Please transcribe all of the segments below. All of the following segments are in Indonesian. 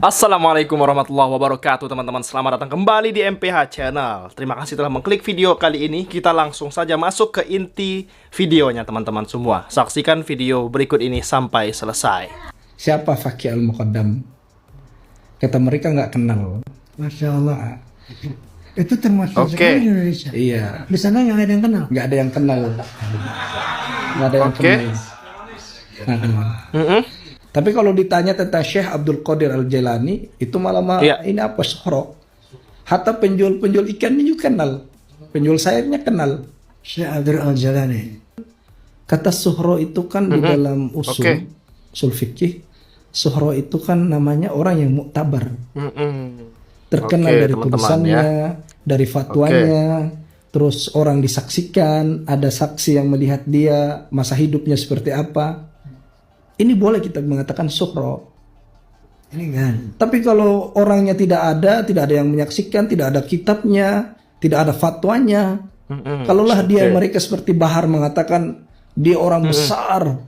Assalamualaikum warahmatullahi wabarakatuh teman-teman. Selamat datang kembali di MPH Channel. Terima kasih telah mengklik video kali ini. Kita langsung saja masuk ke inti videonya teman-teman semua. Saksikan video berikut ini sampai selesai. Siapa Fakih Al-Muqaddam? Kata mereka nggak kenal. Masya Allah. Itu termasuk Oke. sekali di Indonesia. Iya, Di sana nggak ada yang kenal. nggak ada yang kenal. Nggak ada yang Oke. kenal. Tapi kalau ditanya tentang Syekh Abdul Qadir Al-Jailani, itu malah Iya. ini apa, Suhro. Hatta penjual-penjual ikannya juga kenal. Penjual sayapnya kenal. Syekh Abdul Al-Jalani. Kata Suhro itu kan di dalam Oke. usul fikih, Suhro itu kan namanya orang yang muktabar. Terkenal Oke, dari teman-teman, tulisannya, dari fatwanya, terus orang disaksikan, ada saksi yang melihat dia, masa hidupnya seperti apa. Ini boleh kita mengatakan suhro. Ini kan. Tapi kalau orangnya tidak ada yang menyaksikan, tidak ada kitabnya, tidak ada fatwanya. Kalaulah dia mereka seperti Bahar mengatakan dia orang besar,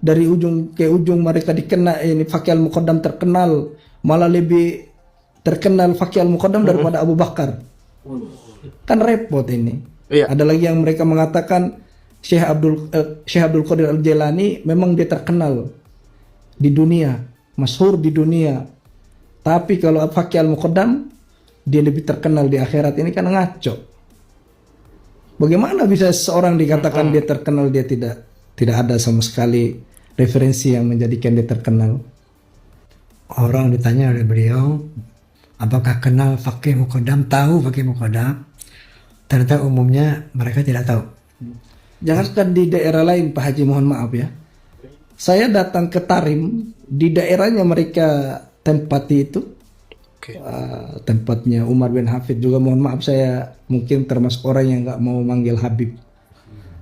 dari ujung ke ujung mereka dikenal, ini Fakih Al-Muqaddam terkenal, malah lebih terkenal Fakih Al-Muqaddam daripada Abu Bakar. Kan repot ini. Iya. Ada lagi yang mereka mengatakan Syekh Abdul Qadir Al-Jailani memang dia terkenal di dunia, masyhur di dunia. Tapi kalau Fakih Al-Muqaddam dia lebih terkenal di akhirat, ini kan ngaco. Bagaimana bisa seorang dikatakan dia terkenal, dia tidak ada sama sekali referensi yang menjadikan dia terkenal. Orang ditanya oleh beliau, apakah kenal Fakih Muqaddam, tahu Fakih Muqaddam? Ternyata umumnya mereka tidak tahu. Jangankan di daerah lain, Pak Haji, mohon maaf ya. Saya datang ke Tarim, di daerahnya mereka tempati itu. Oke. Tempatnya Umar bin Hafid juga, mohon maaf saya mungkin termasuk orang yang nggak mau manggil Habib.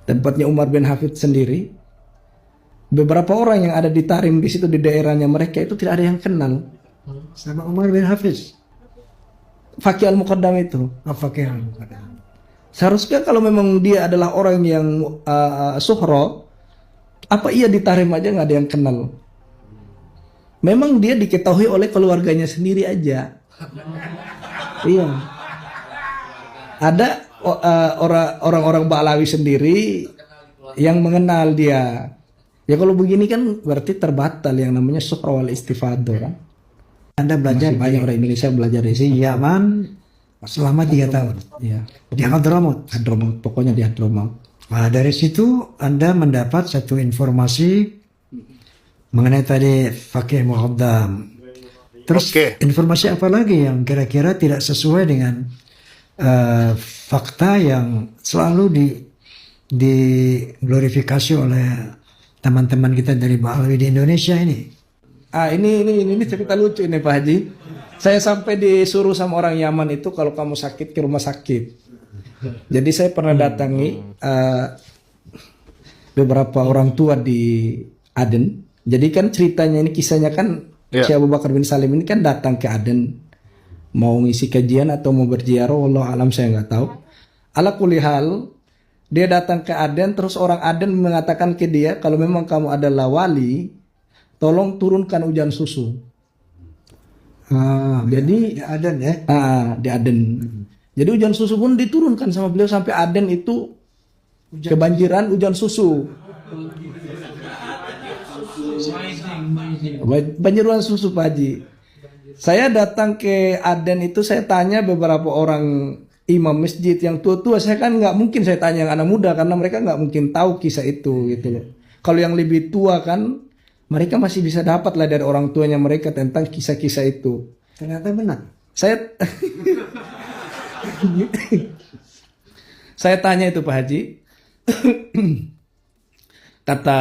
Tempatnya Umar bin Hafid sendiri. Beberapa orang yang ada di Tarim di situ, di daerahnya mereka itu tidak ada yang kenal Sama Umar bin Hafiz. Fakih Al-Muqaddam itu. Fakih Al-Muqaddam. Seharusnya kalau memang dia adalah orang yang suhro, apa iya di Tarim aja nggak ada yang kenal? Memang dia diketahui oleh keluarganya sendiri aja. Iya. Ada orang-orang Ba'alawi sendiri yang mengenal dia. Ya kalau begini kan berarti terbatal yang namanya suhro wal istifadah kan. Anda belajar Masih banyak orang Indonesia belajar di di sini. Yaman selama 3 tahun. Iya. Di Hadramaut. Hadramaut, pokoknya di Hadramaut. Nah, dari situ Anda mendapat satu informasi mengenai tadi Fakih Muqaddam. Terus Oke. informasi apa lagi yang kira-kira tidak sesuai dengan fakta yang selalu diglorifikasi oleh teman-teman kita dari Ba'alawi di Indonesia ini? Ini cerita lucu ini Pak Haji. Saya sampai disuruh sama orang Yaman itu kalau kamu sakit ke rumah sakit. Jadi saya pernah datangi beberapa orang tua di Aden. Jadi kan ceritanya ini, kisahnya kan Syekh Abu Bakar bin Salim ini kan datang ke Aden mau ngisi kajian atau mau berziarah, wallahu alam saya nggak tahu. Ala kulli hal, dia datang ke Aden, terus orang Aden mengatakan ke dia, kalau memang kamu adalah wali, tolong turunkan hujan susu. Jadi Ada ya. di Aden. Jadi hujan susu pun diturunkan sama beliau sampai Aden itu kebanjiran hujan susu. Banjiran susu Pak Haji. Saya datang ke Aden itu, saya tanya beberapa orang imam masjid yang tua-tua. Saya kan nggak mungkin saya tanya yang anak muda karena mereka nggak mungkin tahu kisah itu gitu loh. Kalau yang lebih tua kan mereka masih bisa dapat lah dari orang tuanya mereka tentang kisah-kisah itu. Ternyata benar. Saya tanya itu Pak Haji. Kata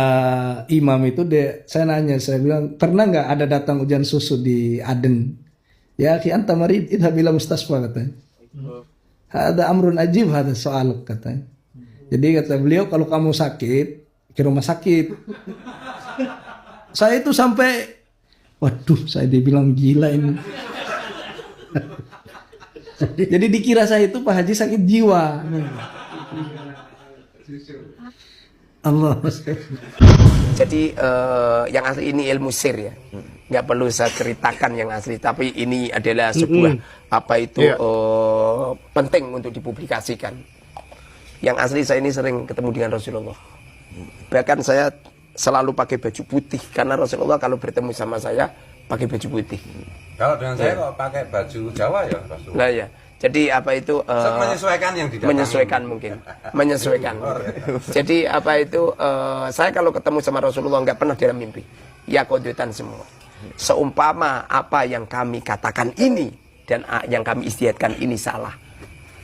imam itu, saya nanya, saya bilang, pernah nggak ada datang hujan susu di Aden? Ya, khi anta marid idhab ila mustasfa katanya. Ada amrun ajib ada soal katanya. Jadi kata beliau, kalau kamu sakit ke rumah sakit. Saya itu sampai, waduh, saya dibilang gila ini. Jadi dikira saya itu Pak Haji sakit jiwa. Allah. Jadi yang asli ini ilmu sir ya, nggak perlu saya ceritakan yang asli, tapi ini adalah sebuah apa itu penting untuk dipublikasikan. Yang asli saya ini sering ketemu dengan Rasulullah, bahkan saya selalu pakai baju putih karena Rasulullah kalau bertemu sama saya pakai baju putih. Kalau dengan saya kok pakai baju Jawa ya Rasulullah. Nah ya, jadi apa itu menyesuaikan yang didatangi. menyesuaikan mungkin, menyesuaikan. Jadi apa itu saya kalau ketemu sama Rasulullah nggak pernah dalam mimpi. Ya kodutan semua. Seumpama apa yang kami katakan ini dan yang kami istiadatkan ini salah,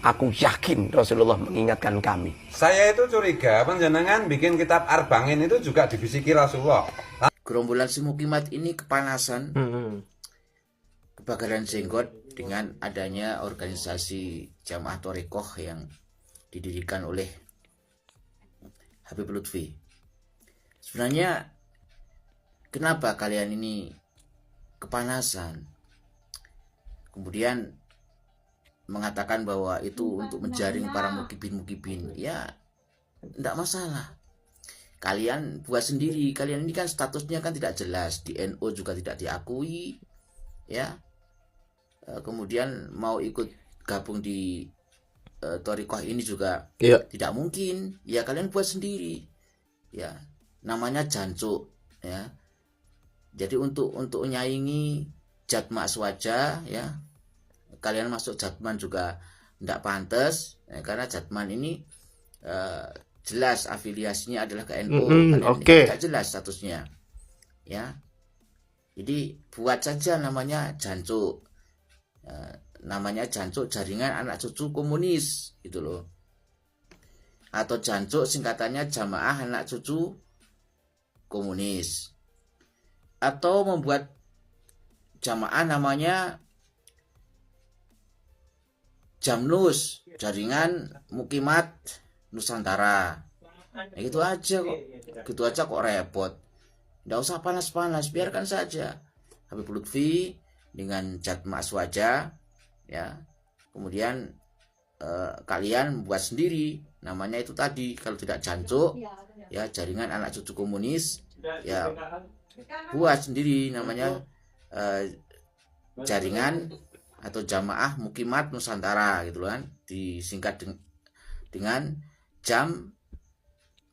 aku yakin Rasulullah mengingatkan kami. Saya itu curiga panjenengan bikin kitab Arbangin itu juga dibisiki Rasulullah. Gerombolan si Mukimat ini kepanasan, kebakaran jenggot dengan adanya organisasi Jamaah Thorikoh yang didirikan oleh Habib Lutfi. Sebenarnya kenapa kalian ini kepanasan? Kemudian mengatakan bahwa itu untuk menjaring para mukibin-mukibin. Ya, tidak masalah. Kalian buat sendiri. Kalian ini kan statusnya kan tidak jelas. Di NU juga tidak diakui. Ya. Kemudian mau ikut gabung di Thorikoh ini juga tidak mungkin. Ya kalian buat sendiri. Ya, namanya jancuk. Ya. Jadi untuk nyaingi Jatma Aswaja, ya, kalian masuk Jatman juga tidak pantas, ya, karena Jatman ini jelas afiliasinya adalah ke NU, tidak jelas statusnya, ya. Jadi buat saja namanya jancuk, namanya jancuk jaringan anak cucu komunis, gitu loh, atau jancuk singkatannya jamaah anak cucu komunis, atau membuat jamaah namanya Jamnus, jaringan Mukimat Nusantara. Nah, gitu aja kok. Gitu aja kok repot. Nggak usah panas-panas, biarkan saja. Habib Lutfi dengan Jatma Aswaja, ya. Kemudian kalian buat sendiri, namanya itu tadi, kalau tidak jancuk, ya jaringan anak cucu komunis, ya buat sendiri namanya jaringan atau jamaah Mukimat Nusantara, gitu kan, disingkat dengan Jam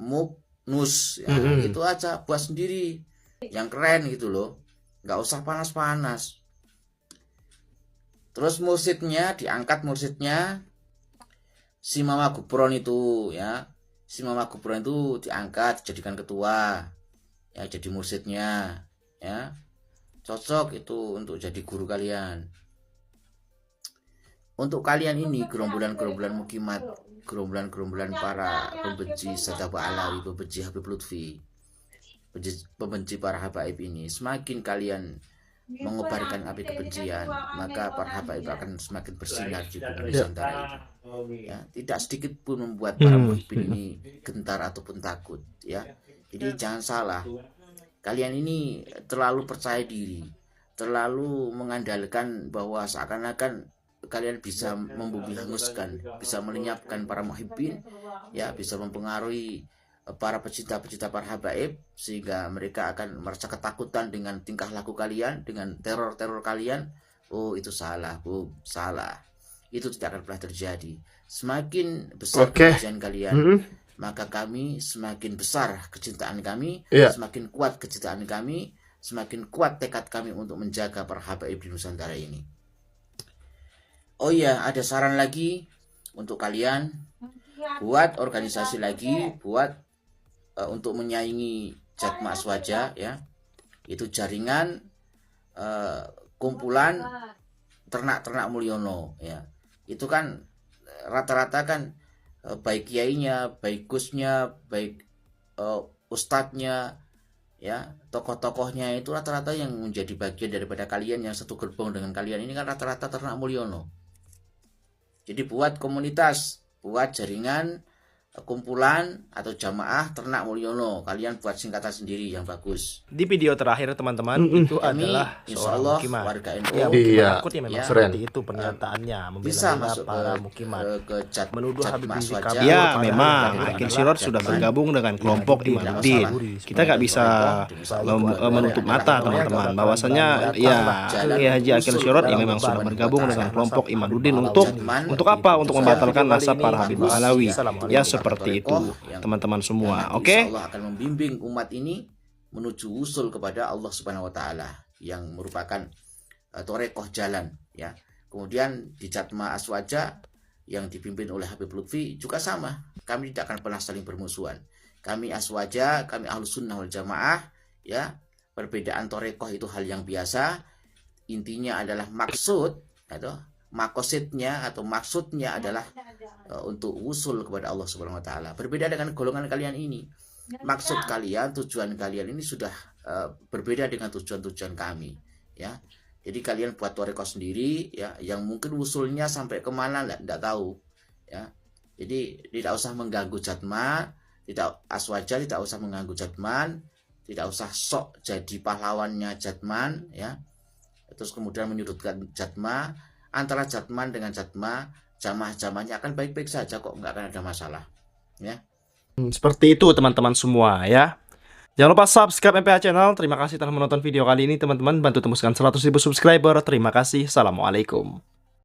Muknus, ya, itu aja, buat sendiri yang keren gitu loh, nggak usah panas-panas. Terus mursidnya diangkat, mursidnya si Mama Gupron itu, ya, si Mama Gupron itu diangkat jadikan ketua, ya, jadi mursidnya, ya, cocok itu untuk jadi guru kalian. Untuk kalian ini gerombolan-gerombolan Mukimat, gerombolan-gerombolan para pembenci Sadaqah Alawi, pembenci Habib Lutfi, pembenci para habaib ini, semakin kalian mengobarkan api kebencian, maka para habaib akan semakin bersinar di bumi Nusantara ini. Ya, tidak sedikit pun membuat para muhibbin ini gentar ataupun takut, ya. Jadi jangan salah, kalian ini terlalu percaya diri, terlalu mengandalkan bahwa seakan-akan kalian bisa membumi hanguskan, bisa melenyapkan para muhibbin, ya, bisa mempengaruhi para pecinta-pecinta para habaib, sehingga mereka akan merasa ketakutan dengan tingkah laku kalian, dengan teror-teror kalian. Oh, itu salah, Bu, salah. Itu tidak akan pernah terjadi. Semakin besar kebencian kalian, maka kami semakin besar kecintaan kami, semakin kuat kecintaan kami, semakin kuat tekad kami untuk menjaga para habaib di Nusantara ini. Oh iya, ada saran lagi untuk kalian, buat organisasi lagi, buat untuk menyaingi Jatma Aswaja, ya. Itu jaringan kumpulan ternak-ternak Mulyono, ya. Itu kan rata-rata kan baik kiainya, baik gusnya, baik ustadznya, ya, tokoh-tokohnya itu rata-rata yang menjadi bagian daripada kalian, yang satu gerbong dengan kalian ini kan rata-rata ternak Mulyono. Jadi buat komunitas, buat jaringan kumpulan atau jamaah ternak Mulyono. Kalian buat singkatan sendiri yang bagus. Di video terakhir teman-teman itu Kami, adalah insya seorang Allah, mukimat. warga NU Ya, mukimat Iya. takut ya memang Ya. seperti itu pernyataannya, Bisa membela masuk para mukimat. ke Menuduh Habib Jatma Rizik Aswaja. Kabul. Ya, Padahal memang itu Akil adalah Sirot sudah Jatman bergabung dengan kelompok tidak Imamuddin. masalah. Kita nggak bisa menutup mata teman-teman bahwasanya ya Haji Akil Sirot ya memang sudah bergabung dengan kelompok Imamuddin untuk apa? Untuk membatalkan nasab para Habib Alawi. Ya seperti itu teman-teman semua. Oke. Insya Allah akan membimbing umat ini menuju usul kepada Allah Subhanahu wa taala yang merupakan torekoh jalan ya. Kemudian di Jatma Aswaja yang dipimpin oleh Habib Lutfi juga sama. Kami tidak akan pernah saling bermusuhan. Kami Aswaja, kami Ahlus Sunnah wal Jamaah ya. Perbedaan torekoh itu hal yang biasa. Intinya adalah maksud atau makosidnya atau maksudnya adalah untuk usul kepada Allah Subhanahu wa taala. Berbeda dengan golongan kalian ini. Maksud kalian, tujuan kalian ini sudah berbeda dengan tujuan-tujuan kami, ya. Jadi kalian buat torekoh sendiri, ya, yang mungkin usulnya sampai kemana tidak tahu, ya. Jadi tidak usah mengganggu Jatma, tidak Aswaja, tidak usah mengganggu Jatman, tidak usah sok jadi pahlawannya Jatman, ya. Terus kemudian menyudutkan Jatma. Antara Jatman dengan Jatma, jamaah-jamaahnya akan baik-baik saja kok, nggak akan ada masalah, ya. Seperti itu teman-teman semua ya. Jangan lupa subscribe MPH Channel. Terima kasih telah menonton video kali ini teman-teman. Bantu tembuskan 100.000 subscriber. Terima kasih. Assalamualaikum.